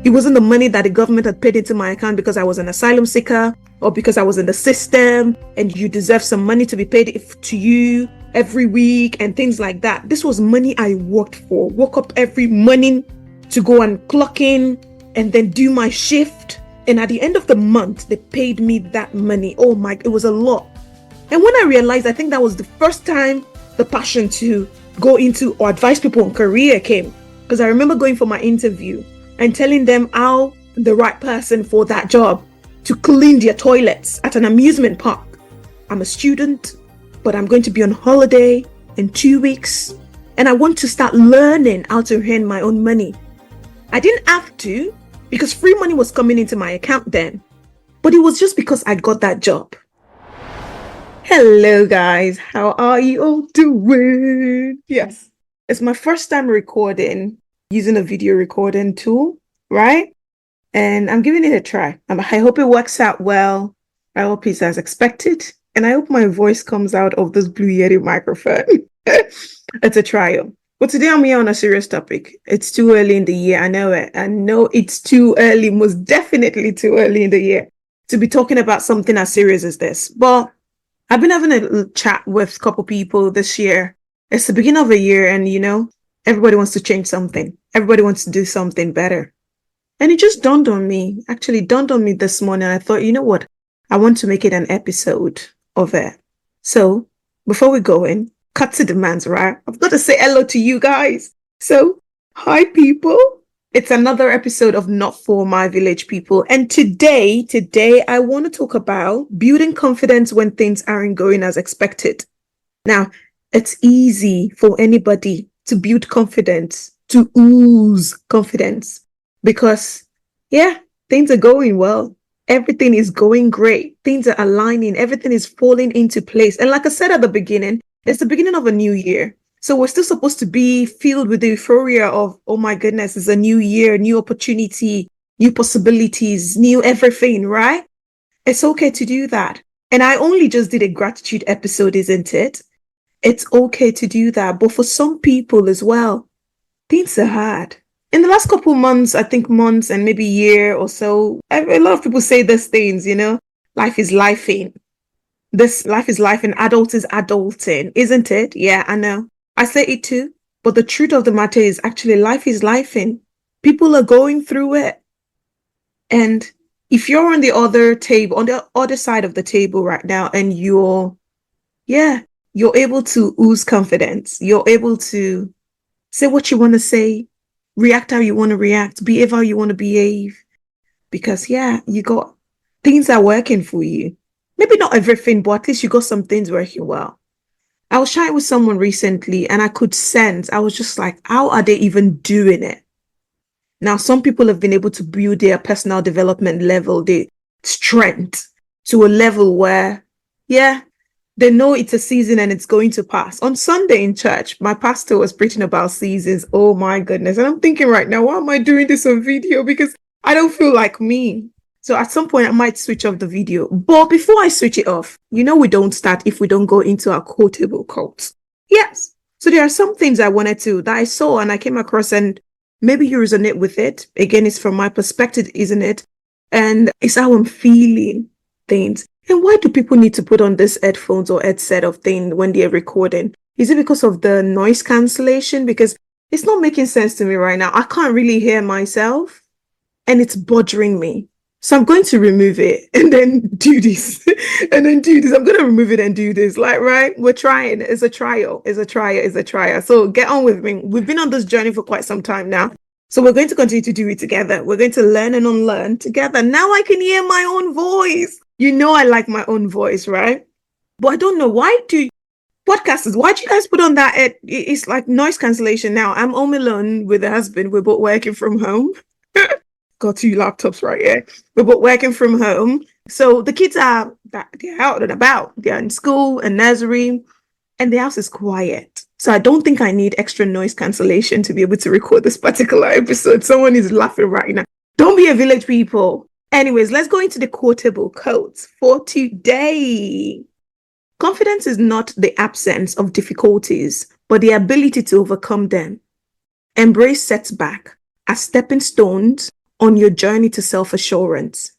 It wasn't the money that the government had paid into my account because I was an asylum seeker or because I was in the system and you deserve some money to be paid to you every week and things like that. This was money I worked for. Woke up every morning to go and clock in and then do my shift. And at the end of the month, they paid me that money. Oh my, it was a lot. And when I realized, I think that was the first time the passion to go into or advise people on career came. Because I remember going for my interview and telling them how the right person for that job to clean their toilets at an amusement park. I'm a student, but I'm going to be on holiday in 2 weeks. And I want to start learning how to earn my own money. I didn't have to because free money was coming into my account then. But it was just because I got that job. Hello guys, how are you all doing? Yes, it's my first time recording using a video recording tool, right? And I'm giving it a try. I hope it works out well. I hope it's as expected. And I hope my voice comes out of this Blue Yeti microphone. It's a trial. But today I'm here on a serious topic. It's too early in the year. I know it. I know it's too early, most definitely too early in the year to be talking about something as serious as this. But I've been having a chat with a couple people this year. It's the beginning of a year and, everybody wants to change something. Everybody wants to do something better. And it just dawned on me this morning. I thought, you know what? I want to make it an episode of it. So before we go in, cut to demands, right? I've got to say hello to you guys. So, hi people. It's another episode of Not For My Village People. And today, I want to talk about building confidence when things aren't going as expected. Now, it's easy for anybody to build confidence, to ooze confidence, because, things are going well. Everything is going great. Things are aligning. Everything is falling into place. And like I said at the beginning, it's the beginning of a new year. So we're still supposed to be filled with the euphoria of, oh my goodness, it's a new year, new opportunity, new possibilities, new everything, right? It's okay to do that. And I only just did a gratitude episode, isn't it? It's okay to do that. But for some people as well, things are hard. In the last couple months, I think months and maybe year or so, a lot of people say these things, life is lifing. This life is life and adult is adulting, isn't it? Yeah, I know. I say it too. But the truth of the matter is actually life is lifing. People are going through it. And if you're on the other table, on the other side of the table right now, and you're able to ooze confidence. You're able to say what you want to say, react how you want to react, behave how you want to behave. Because you got things are working for you. Maybe not everything, but at least you got some things working well. I was chatting with someone recently and I could sense, I was just like, how are they even doing it? Now, some people have been able to build their personal development level, their strength to a level where, they know it's a season and it's going to pass. On Sunday in church, my pastor was preaching about seasons. Oh my goodness. And I'm thinking right now, why am I doing this on video? Because I don't feel like me. So at some point I might switch off the video. But before I switch it off, we don't start if we don't go into our quotable quotes. Yes. So there are some things that I saw and I came across, and maybe you resonate with it. Again, it's from my perspective, isn't it? And it's how I'm feeling things. And why do people need to put on this headphones or headset of thing when they're recording? Is it because of the noise cancellation? Because it's not making sense to me right now. I can't really hear myself and it's bothering me. So I'm going to remove it and then do this and then do this. I'm going to remove it and do this. Right? We're trying. It's a trial. So get on with me. We've been on this journey for quite some time now. So we're going to continue to do it together. We're going to learn and unlearn together. Now I can hear my own voice. I like my own voice, right? But I don't know. Why do you guys put on that? It's like noise cancellation now. I'm home alone with a husband. We're both working from home. Got 2 laptops right here. We're both working from home. So the kids they're out and about. They're in school and nursery. And the house is quiet. So I don't think I need extra noise cancellation to be able to record this particular episode. Someone is laughing right now. Don't be a village people. Anyways, let's go into the quotable quotes for today. Confidence is not the absence of difficulties, but the ability to overcome them. Embrace setbacks as stepping stones on your journey to self-assurance.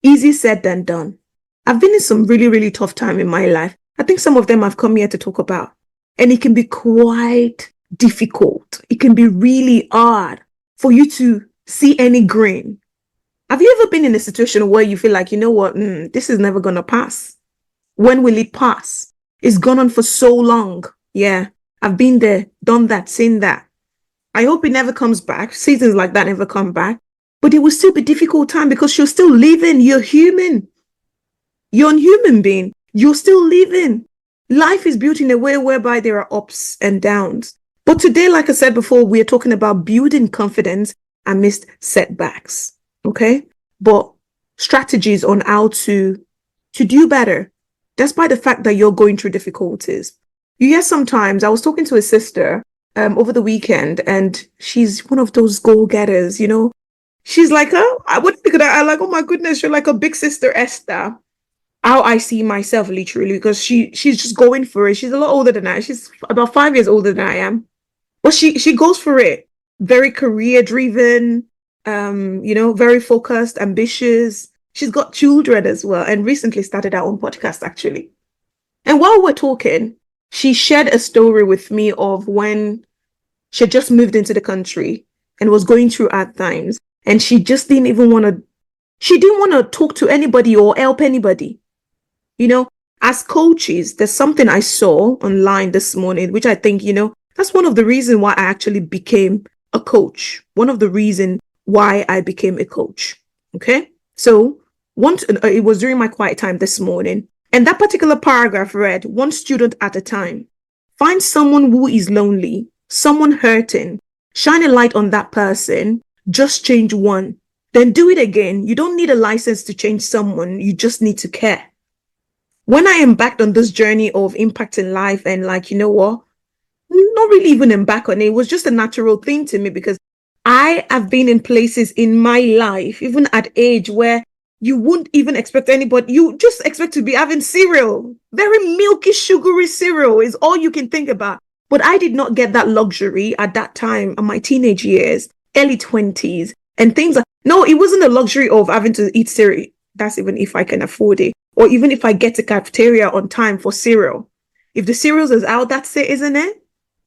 Easy said than done. I've been in some really, really tough time in my life. I think some of them I've come here to talk about. And it can be quite difficult. It can be really hard for you to see any green. Have you ever been in a situation where you feel like, you know what, this is never going to pass? When will it pass? It's gone on for so long. Yeah, I've been there, done that, seen that. I hope it never comes back. Seasons like that never come back. But it will still be a difficult time because you're still living. You're human. You're a human being. You're still living. Life is built in a way whereby there are ups and downs. But today, like I said before, we are talking about building confidence amidst setbacks. Okay? But strategies on how to do better, despite the fact that you're going through difficulties. You hear sometimes, I was talking to a sister over the weekend, and she's one of those goal-getters, you know. She's like, oh, I would think that I like, oh my goodness, you're like a big sister Esther. How I see myself literally, because she's just going for it. She's a lot older than I. She's about 5 years older than I am. But she goes for it. Very career driven, very focused, ambitious. She's got children as well, and recently started her own podcast actually. And while we're talking, she shared a story with me of when she just moved into the country and was going through hard times. And she just didn't want to talk to anybody or help anybody. You know, as coaches, there's something I saw online this morning, which I think, that's one of the reasons why I actually became a coach. One of the reasons why I became a coach. Okay. So it was during my quiet time this morning. And that particular paragraph read, one student at a time. Find someone who is lonely, someone hurting, shine a light on that person, just change one, then do it again. You don't need a license to change someone. You just need to care. When I embarked on this journey of impacting life and like, you know what, not really even embark on it, it was just a natural thing to me because I have been in places in my life, even at age where you wouldn't even expect anybody, you just expect to be having cereal, very milky, sugary cereal is all you can think about. But I did not get that luxury at that time in my teenage years, early 20s and things like, no, it wasn't a luxury of having to eat cereal. That's even if I can afford it. Or even if I get to cafeteria on time for cereal. If the cereals is out, that's it, isn't it?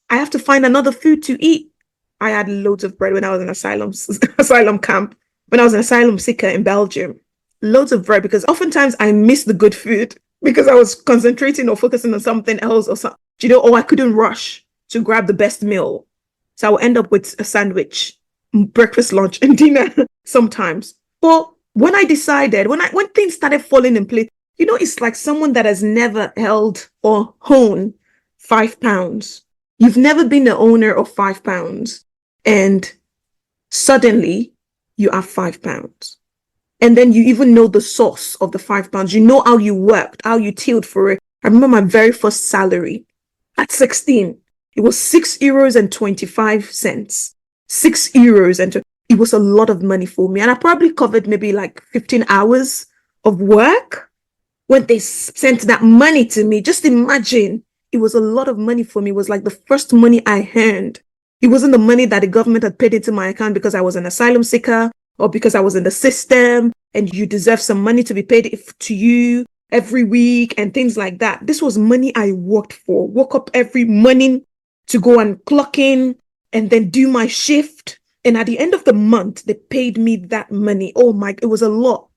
I have to find another food to eat. I had loads of bread when I was in asylum camp, when I was an asylum seeker in Belgium. Loads of bread because oftentimes I missed the good food because I was concentrating or focusing on something else or I couldn't rush to grab the best meal. So I would end up with a sandwich, breakfast, lunch, and dinner sometimes. But when I decided, when things started falling in place, it's like someone that has never held or honed 5 pounds. You've never been the owner of 5 pounds. And suddenly you have 5 pounds. And then you even know the source of the 5 pounds. You know how you worked, how you tilled for it. I remember my very first salary at 16. It was €6.25. €6 and it was a lot of money for me. And I probably covered maybe like 15 hours of work when they sent that money to me. Just imagine, it was a lot of money for me. It was like the first money I earned. It wasn't the money that the government had paid into my account because I was an asylum seeker or because I was in the system and you deserve some money to be paid to you every week and things like that. This was money I worked for. Woke up every morning to go and clock in and then do my shift. And at the end of the month, they paid me that money. Oh my, it was a lot.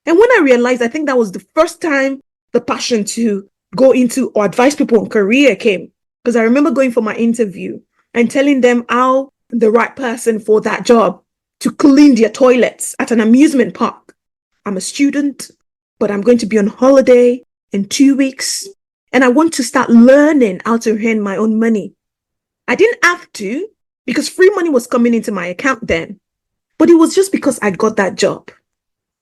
And when I realized, I think that was the first time the passion to go into or advise people on career came. Because I remember going for my interview and telling them how the right person for that job to clean their toilets at an amusement park. I'm a student, but I'm going to be on holiday in 2 weeks. And I want to start learning how to earn my own money. I didn't have to because free money was coming into my account then. But it was just because I got that job.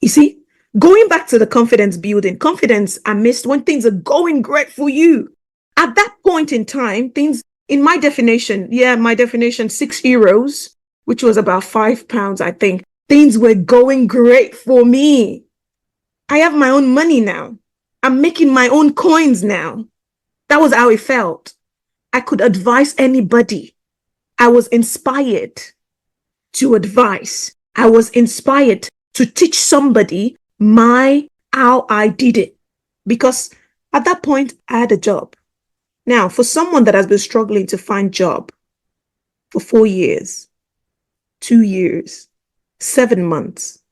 You see, going back to the confidence building, confidence amidst when things are going great for you. At that point in time, things, in my definition, €6, which was about 5 pounds, I think, things were going great for me. I have my own money now. I'm making my own coins now. That was how it felt. I could advise anybody. I was inspired to advise. I was inspired to teach somebody how I did it. Because at that point, I had a job. Now, for someone that has been struggling to find a job for 4 years, 2 years, 7 months,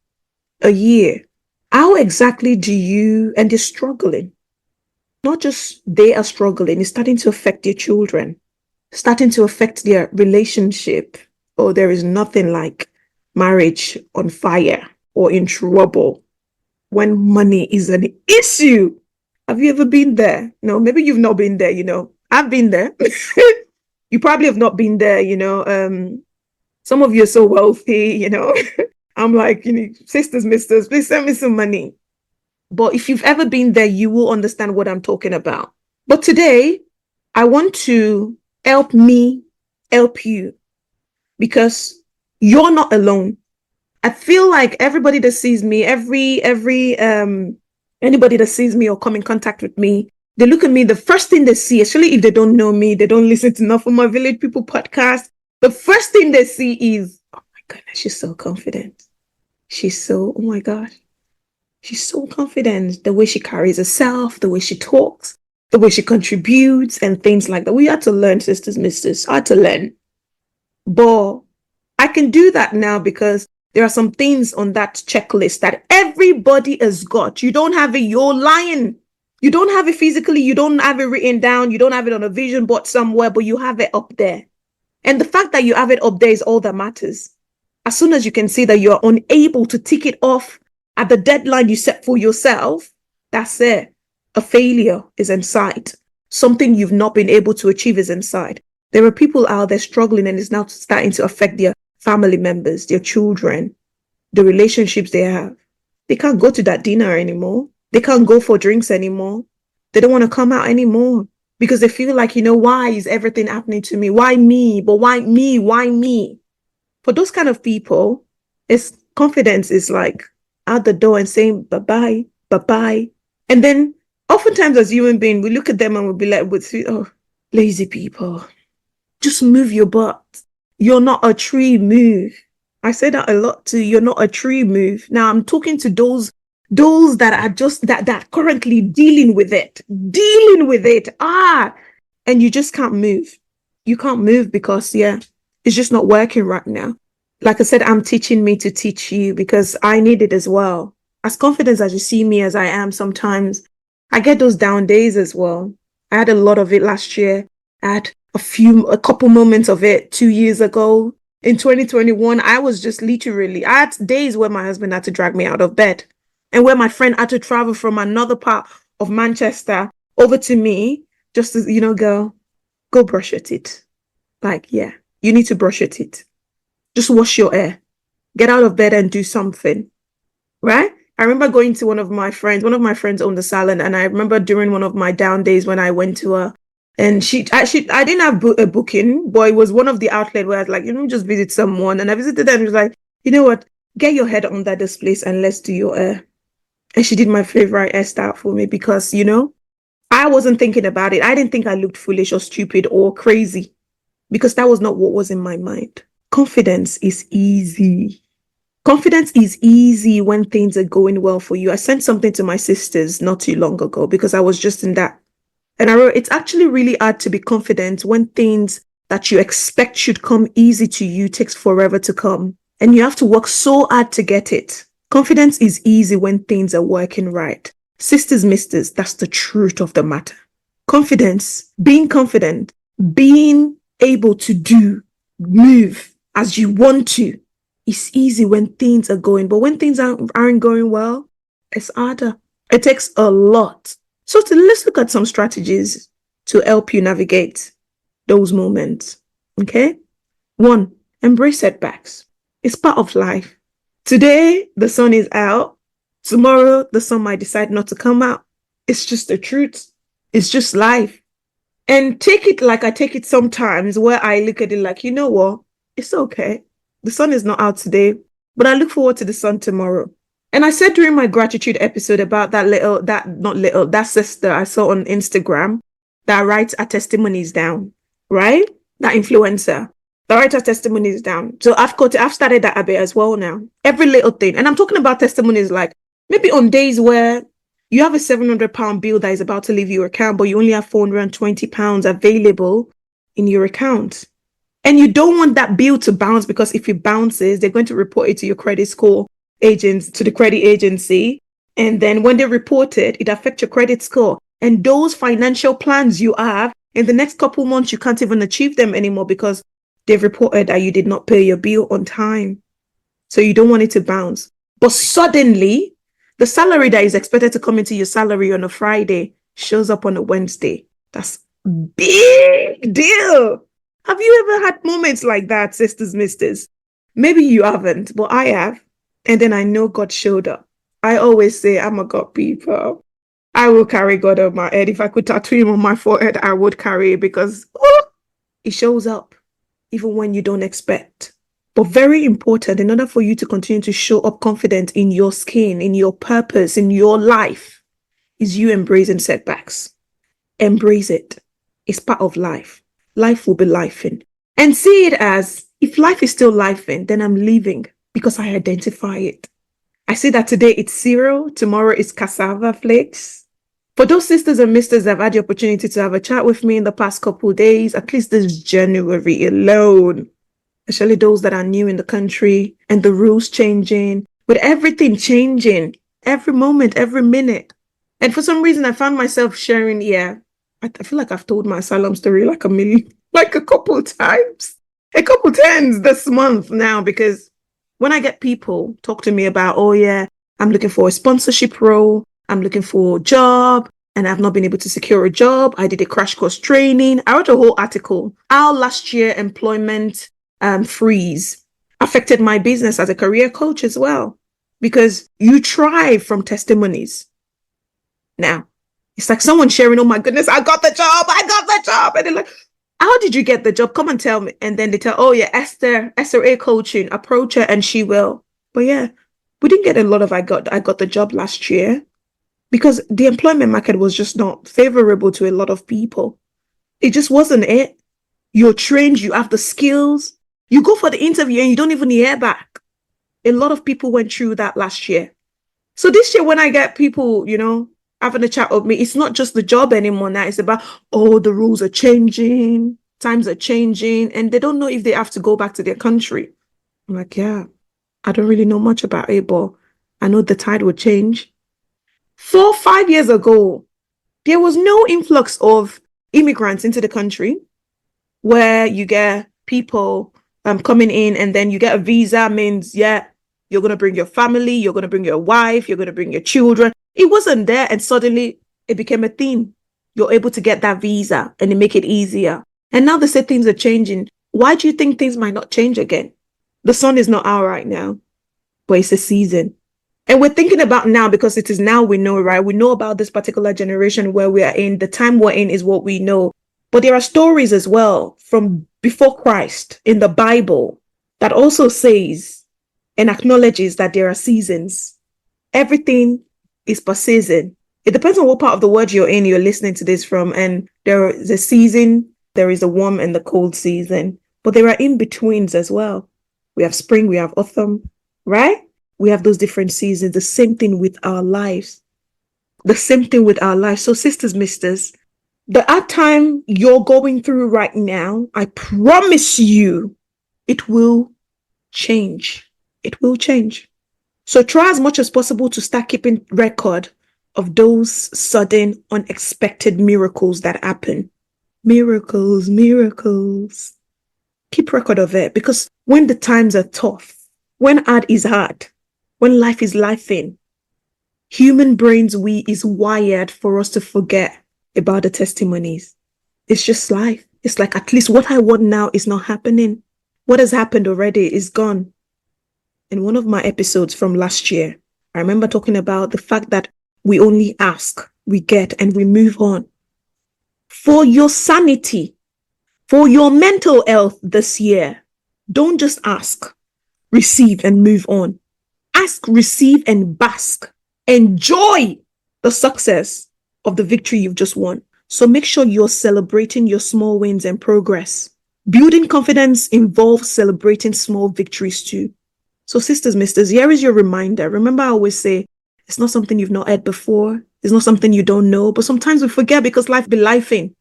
a year, how exactly and they're struggling. Not just they are struggling, it's starting to affect their children, starting to affect their relationship. Oh, there is nothing like marriage on fire or in trouble when money is an issue. Have you ever been there? No, maybe you've not been there, I've been there. You probably have not been there, some of you are so wealthy, I'm like, sisters, misters, please send me some money. But if you've ever been there, you will understand what I'm talking about. But today, I want to help you, because you're not alone. I feel like everybody that sees me, anybody that sees me or come in contact with me, they look at me, the first thing they see, especially if they don't know me, they don't listen to enough of my Village People podcast, the first thing they see is, oh my goodness, she's so confident. Oh my gosh. She's so confident, the way she carries herself, the way she talks, the way she contributes and things like that. We had to learn, sisters, misters. I had to learn. But I can do that now because there are some things on that checklist that everybody has got. You don't have it, you're lying. You don't have it physically. You don't have it written down. You don't have it on a vision board somewhere, but you have it up there. And the fact that you have it up there is all that matters. As soon as you can see that you're unable to tick it off at the deadline you set for yourself, that's it. A failure is in sight. Something you've not been able to achieve is in sight. There are people out there struggling, and it's now starting to affect their family members, their children, the relationships they have. They can't go to that dinner anymore. They can't go for drinks anymore. They don't want to come out anymore because they feel like, why is everything happening to me? Why me? But why me? Why me? For those kind of people, confidence is like out the door and saying bye-bye, bye-bye. And then oftentimes as human beings, we look at them and we'll be like, lazy people, just move your butt. You're not a tree, move. I say that a lot too. You're not a tree, move. Now I'm talking to those that are just that currently dealing with it. And you just can't move. You can't move because it's just not working right now. Like I said, I'm teaching me to teach you because I need it as well. As confident as you see me as I am sometimes, I get those down days as well. I had a lot of it last year. I had a couple moments of it 2 years ago. In 2021, I was just I had days where my husband had to drag me out of bed and where my friend had to travel from another part of Manchester over to me just to, go brush your teeth. You need to brush your teeth. Just wash your hair. Get out of bed and do something. Right? I remember going to one of my friends owned the salon, and I remember during one of my down days when I went to her, and I didn't have a booking, but it was one of the outlets where I was like, just visit someone. And I visited her and she was like, you know what? Get your head under this place and let's do your hair. And she did my favorite hairstyle for me because, I wasn't thinking about it. I didn't think I looked foolish or stupid or crazy because that was not what was in my mind. Confidence is easy. Confidence is easy when things are going well for you. I sent something to my sisters not too long ago because I was just in that. And I wrote, it's actually really hard to be confident when things that you expect should come easy to you takes forever to come. And you have to work so hard to get it. Confidence is easy when things are working right. Sisters, misters, that's the truth of the matter. Confidence, being confident, being able to move as you want to, is easy when things are going. But when things aren't going well, it's harder. It takes a lot. So let's look at some strategies to help you navigate those moments. Okay? 1, embrace setbacks. It's part of life. Today, the sun is out. Tomorrow, the sun might decide not to come out. It's just the truth. It's just life. And take it like I take it sometimes, where I look at it like, you know what? It's okay. The sun is not out today, but I look forward to the sun tomorrow. And I said during my gratitude episode about that sister I saw on Instagram that writes her testimonies down, right? That influencer. I write our testimonies down. So I've started that a bit as well now. Every little thing. And I'm talking about testimonies like maybe on days where you have a £700 bill that is about to leave your account, but you only have £420 available in your account. And you don't want that bill to bounce, because if it bounces, they're going to report it to your credit score agents, to the credit agency. And then when they report it, it affects your credit score. And those financial plans you have, in the next couple months, you can't even achieve them anymore because they've reported that you did not pay your bill on time. So you don't want it to bounce. But suddenly, the salary that is expected to come into your salary on a Friday shows up on a Wednesday. That's big deal. Have you ever had moments like that, sisters, misters? Maybe you haven't, but I have. And then I know God showed up. I always say I'm a God people. I will carry God on my head. If I could tattoo him on my forehead, I would carry it, because he shows up even when you don't expect. But very important, in order for you to continue to show up confident in your skin, in your purpose, in your life, is you embracing setbacks. Embrace it. It's part of life. Life will be lifing. And see it as, if life is still lifing, then I'm leaving because I identify it. I see that today it's cereal, tomorrow it's cassava flakes. For those sisters and misters that have had the opportunity to have a chat with me in the past couple of days, at least this January alone, especially those that are new in the country and the rules changing, with everything changing every moment, every minute. And for some reason, I found myself sharing, I feel like I've told my asylum story like a couple times, a couple times this month now, because when I get people talk to me about, I'm looking for a sponsorship role, I'm looking for a job, and I've not been able to secure a job. I did a crash course training. I wrote a whole article. How last year employment freeze affected my business as a career coach as well, because you thrive from testimonies. Now, it's like someone sharing, oh my goodness, I got the job. And they're like, how did you get the job? Come and tell me. And then they tell, Esther A coaching, approach her and she will. But we didn't get a lot of I got the job last year, because the employment market was just not favorable to a lot of people. It just wasn't it. You're trained, you have the skills. You go for the interview and you don't even hear back. A lot of people went through that last year. So this year, when I get people, having a chat with me, it's not just the job anymore now. It's about, the rules are changing, times are changing, and they don't know if they have to go back to their country. I'm like, I don't really know much about it, but I know the tide will change. 4-5 years ago, there was no influx of immigrants into the country where you get people coming in and then you get a visa, means, you're going to bring your family, you're going to bring your wife, you're going to bring your children. It wasn't there, and suddenly it became a thing. You're able to get that visa and it make it easier. And now they say things are changing. Why do you think things might not change again? The sun is not out right now, but it's a season. And we're thinking about now because it is now we know, right? We know about this particular generation where we are in. The time we're in is what we know. But there are stories as well from before Christ in the Bible that also says and acknowledges that there are seasons. Everything is per season. It depends on what part of the world you're listening to this from. And there is a season, there is a warm and the cold season, but there are in-betweens as well. We have spring, we have autumn, right? We have those different seasons. The same thing with our lives. So sisters, misters, the hard time you're going through right now, I promise you, it will change. It will change. So try as much as possible to start keeping record of those sudden, unexpected miracles that happen. Miracles. Keep record of it, because when the times are tough, when hard is hard, when life is lifing, human brains is wired for us to forget about the testimonies. It's just life. It's like, at least what I want now is not happening. What has happened already is gone. In one of my episodes from last year, I remember talking about the fact that we only ask, we get, and we move on. For your sanity, for your mental health this year, don't just ask, receive, and move on. Ask, receive, and bask. Enjoy the success of the victory you've just won. So make sure you're celebrating your small wins and progress. Building confidence involves celebrating small victories too. So sisters, misters, here is your reminder. Remember, I always say, it's not something you've not heard before. It's not something you don't know, but sometimes we forget because life be lifing.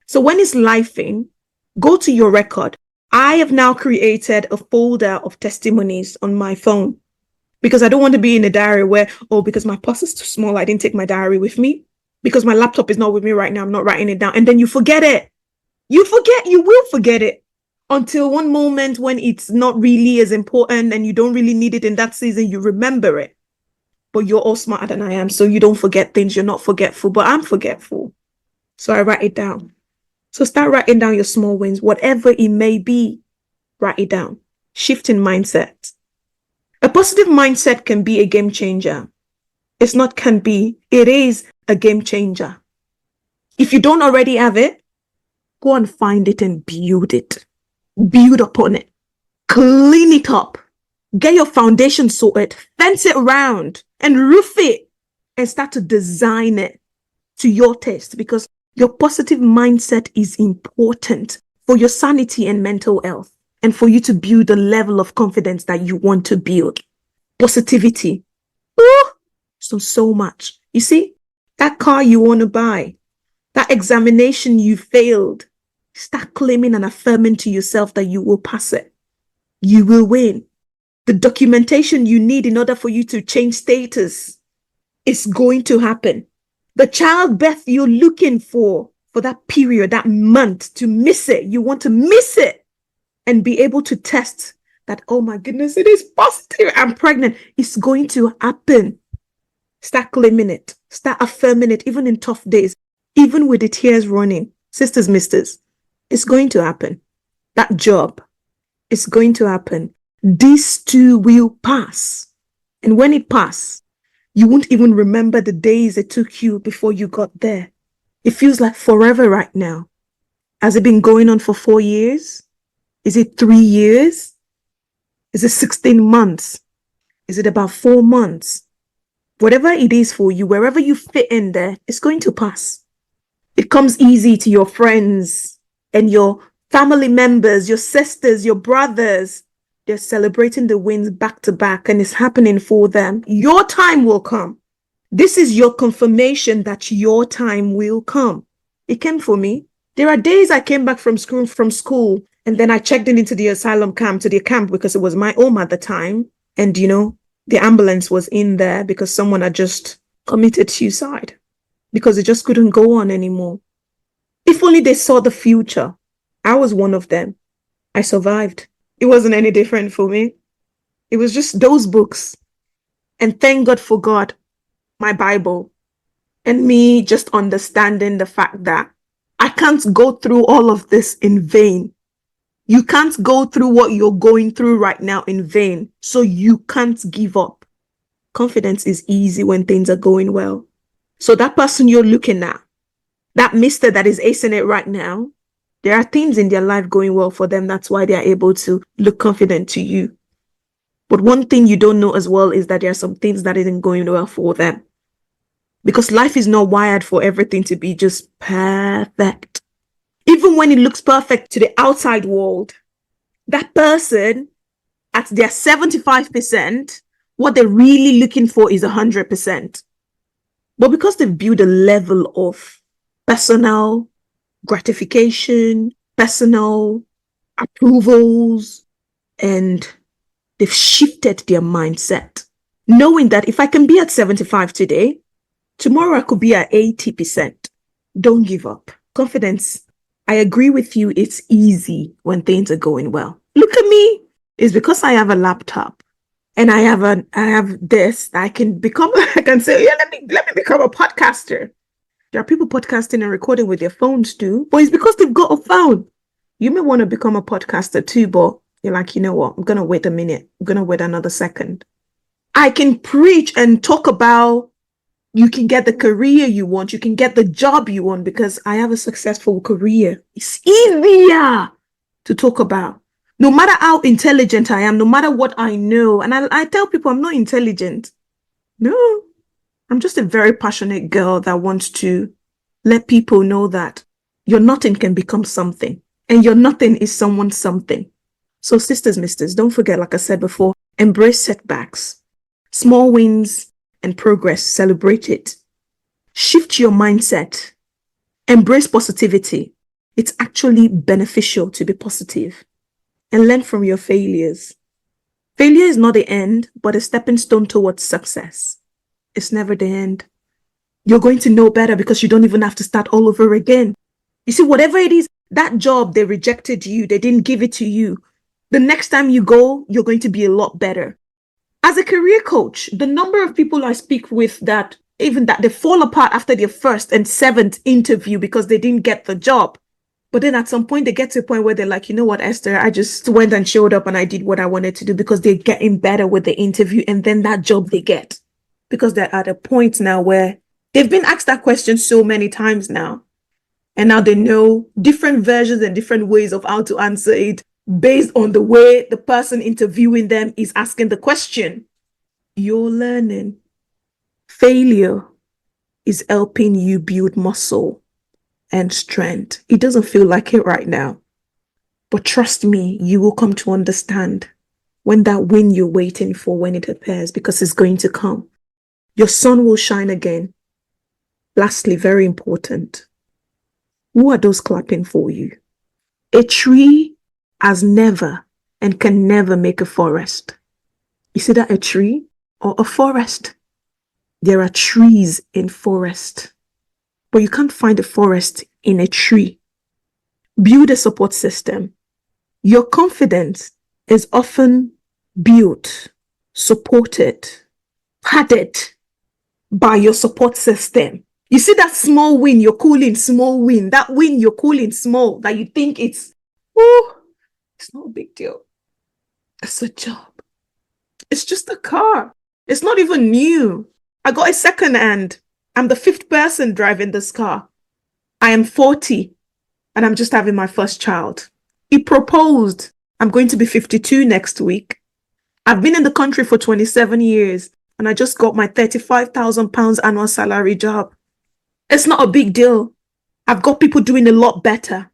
So when it's lifing, go to your record. I have now created a folder of testimonies on my phone because I don't want to be in a diary where, oh, because my purse is too small, I didn't take my diary with me. Because my laptop is not with me right now, I'm not writing it down. And then you forget it. You will forget it until one moment when it's not really as important and you don't really need it in that season, you remember it. But you're all smarter than I am, so you don't forget things. You're not forgetful, but I'm forgetful. So I write it down. So start writing down your small wins, whatever it may be, write it down. Shifting mindset. A positive mindset can be a game changer. It's not can be, it is a game changer. If you don't already have it, go and find it and build it. Build upon it. Clean it up. Get your foundation sorted. Fence it around and roof it and start to design it to your taste, because your positive mindset is important for your sanity and mental health and for you to build the level of confidence that you want to build. Positivity. Oh, so much. You see, that car you want to buy, that examination you failed, start claiming and affirming to yourself that you will pass it. You will win. The documentation you need in order for you to change status is going to happen. The childbirth you're looking for that period, that month, to miss it, you want to miss it and be able to test that, oh my goodness, it is positive, I'm pregnant. It's going to happen. Start claiming it. Start affirming it, even in tough days, even with the tears running. Sisters, misters, it's going to happen. That job is going to happen. These two will pass. And when it passes, you won't even remember the days it took you before you got there. It feels like forever right now. Has it been going on for 4 years? Is it 3 years? Is it 16 months? Is it about 4 months? Whatever it is for you, wherever you fit in there, it's going to pass. It comes easy to your friends and your family members, your sisters, your brothers. They're celebrating the wins back to back and it's happening for them. Your time will come. This is your confirmation that your time will come. It came for me. There are days I came back from school and then I checked into the asylum camp, to the camp, because it was my home at the time. And, you know, the ambulance was in there because someone had just committed suicide because it just couldn't go on anymore. If only they saw the future. I was one of them. I survived. It wasn't any different for me. It was just those books. And thank God for God, my Bible, and me just understanding the fact that I can't go through all of this in vain. You can't go through what you're going through right now in vain. So you can't give up. Confidence is easy when things are going well. So that person you're looking at, that mister that is acing it right now, there are things in their life going well for them. That's why they are able to look confident to you. But one thing you don't know as well is that there are some things that isn't going well for them. Because life is not wired for everything to be just perfect. Even when it looks perfect to the outside world, that person at their 75%, what they're really looking for is 100%. But because they've built a level of personal gratification, personal approvals, and they've shifted their mindset, knowing that if I can be at 75 today, tomorrow I could be at 80%. Don't give up. Confidence. I agree with you. It's easy when things are going well. Look at me. It's because I have a laptop and I have this. I can say, yeah, let me become a podcaster. There are people podcasting and recording with their phones too, but it's because they've got a phone. You may want to become a podcaster too, but you're like, you know what? I'm going to wait a minute. I'm going to wait another second. I can preach and talk about you can get the career you want. You can get the job you want because I have a successful career. It's easier to talk about. No matter how intelligent I am, no matter what I know. And I tell people I'm not intelligent. No, I'm just a very passionate girl that wants to let people know that your nothing can become something. and your nothing is someone's something. So sisters, misters, don't forget, like I said before, embrace setbacks, small wins and progress, celebrate it. Shift your mindset, embrace positivity. It's actually beneficial to be positive and learn from your failures. Failure is not the end, but a stepping stone towards success. It's never the end. You're going to know better because you don't even have to start all over again. You see, whatever it is, that job, they rejected you, they didn't give it to you. The next time you go, you're going to be a lot better. As a career coach, the number of people I speak with that they fall apart after their first and seventh interview because they didn't get the job. But then at some point, they get to a point where they're like, you know what, Esther, I just went and showed up and I did what I wanted to do because they're getting better with the interview. And then that job they get, because they're at a point now where they've been asked that question so many times now. And now they know different versions and different ways of how to answer it based on the way the person interviewing them is asking the question. You're learning. Failure is helping you build muscle and strength. It doesn't feel like it right now. But trust me, you will come to understand when that win you're waiting for, when it appears, because it's going to come. Your sun will shine again. Lastly, very important. Who are those clapping for you? A tree has never and can never make a forest. Is it a tree or a forest? There are trees in forest, but you can't find a forest in a tree. Build a support system. Your confidence is often built, supported, padded by your support system. You see that small win you're calling small win, that win you're calling small, that you think it's not a big deal. It's a job. It's just a car. It's not even new. I got a second hand. I'm the fifth person driving this car. I am 40 and I'm just having my first child. He proposed. I'm going to be 52 next week. I've been in the country for 27 years and I just got my £35,000 annual salary job. It's not a big deal. I've got people doing a lot better.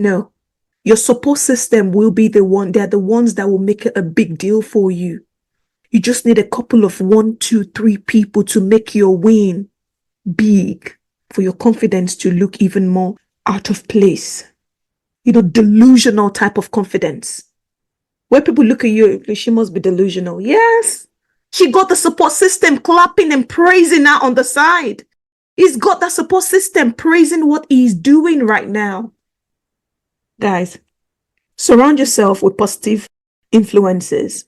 No, your support system will be the one. They're the ones that will make it a big deal for you. You just need a couple of 1, 2, 3 people to make your win big for your confidence to look even more out of place. Delusional type of confidence. Where people look at you, she must be delusional. Yes, she got the support system clapping and praising her on the side. He's got that support system praising what he's doing right now. Guys, surround yourself with positive influences,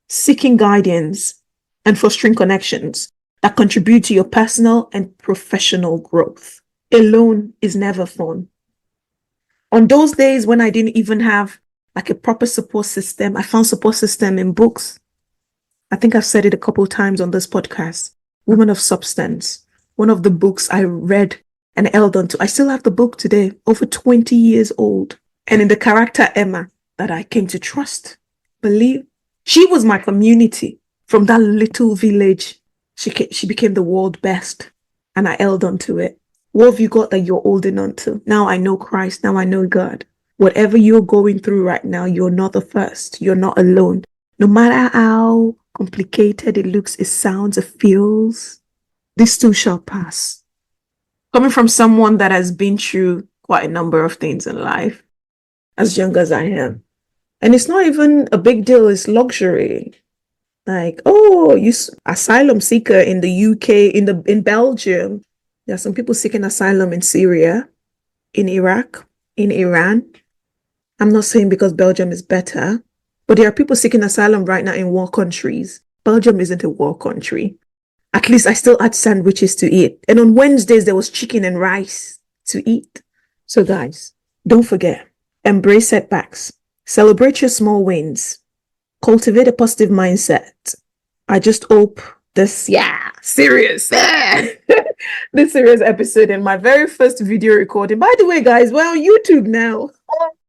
seeking guidance, and fostering connections that contribute to your personal and professional growth. Alone is never fun. On those days when I didn't even have like a proper support system, I found support system in books. I think I've said it a couple of times on this podcast. Woman of Substance. One of the books I read and held on to. I still have the book today, over 20 years old. And in the character Emma that I came to trust, believe, she was my community. From that little village, she became the world best. And I held on to it. What have you got that you're holding on to? Now I know Christ. Now I know God. Whatever you're going through right now, you're not the first. You're not alone. No matter how complicated it looks, it sounds, it feels, this too shall pass. Coming from someone that has been through quite a number of things in life, as young as I am. And it's not even a big deal, it's luxury. Like, you asylum seeker in the UK, in Belgium. There are some people seeking asylum in Syria, in Iraq, in Iran. I'm not saying because Belgium is better, but there are people seeking asylum right now in war countries. Belgium isn't a war country. At least I still had sandwiches to eat. And on Wednesdays, there was chicken and rice to eat. So guys, don't forget, embrace setbacks. Celebrate your small wins. Cultivate a positive mindset. I just hope this serious episode and my very first video recording. By the way, guys, we're on YouTube now.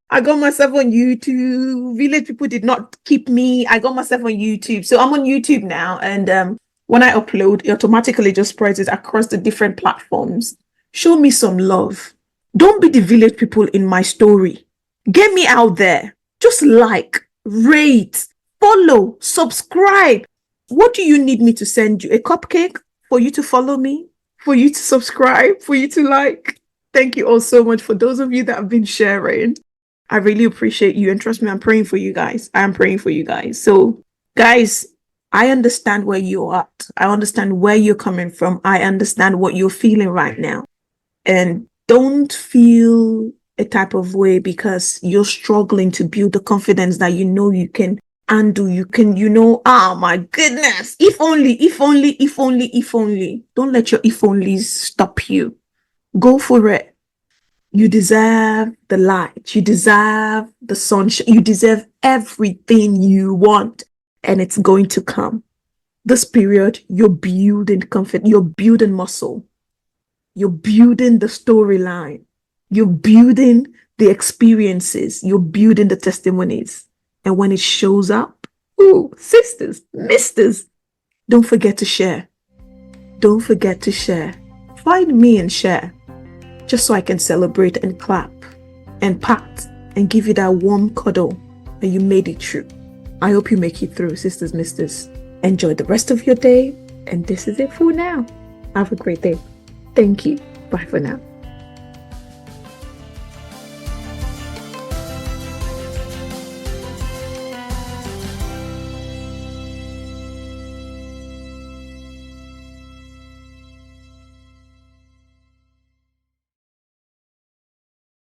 I got myself on YouTube. Village people did not keep me. I got myself on YouTube. So I'm on YouTube now. And when I upload, it automatically just spreads it across the different platforms. Show me some love. Don't be the village people in my story. Get me out there. Just like, rate, follow, subscribe. What do you need me to send you? A cupcake for you to follow me? For you to subscribe? For you to like? Thank you all so much for those of you that have been sharing. I really appreciate you. And trust me, I'm praying for you guys. I am praying for you guys. So, guys, I understand where you are at. I understand where you're coming from. I understand what you're feeling right now. And don't feel a type of way because you're struggling to build the confidence that you know you can undo. You can, oh my goodness. If only, if only, if only, if only. Don't let your if onlys stop you. Go for it. You deserve the light. You deserve the sunshine. You deserve everything you want. And it's going to come. This period, you're building confidence. You're building muscle. You're building the storyline. You're building the experiences. You're building the testimonies. And when it shows up, ooh, sisters, misters, don't forget to share. Don't forget to share. Find me and share. Just so I can celebrate and clap and pat and give you that warm cuddle and you made it through. I hope you make it through, sisters, misters. Enjoy the rest of your day. And this is it for now. Have a great day. Thank you. Bye for now.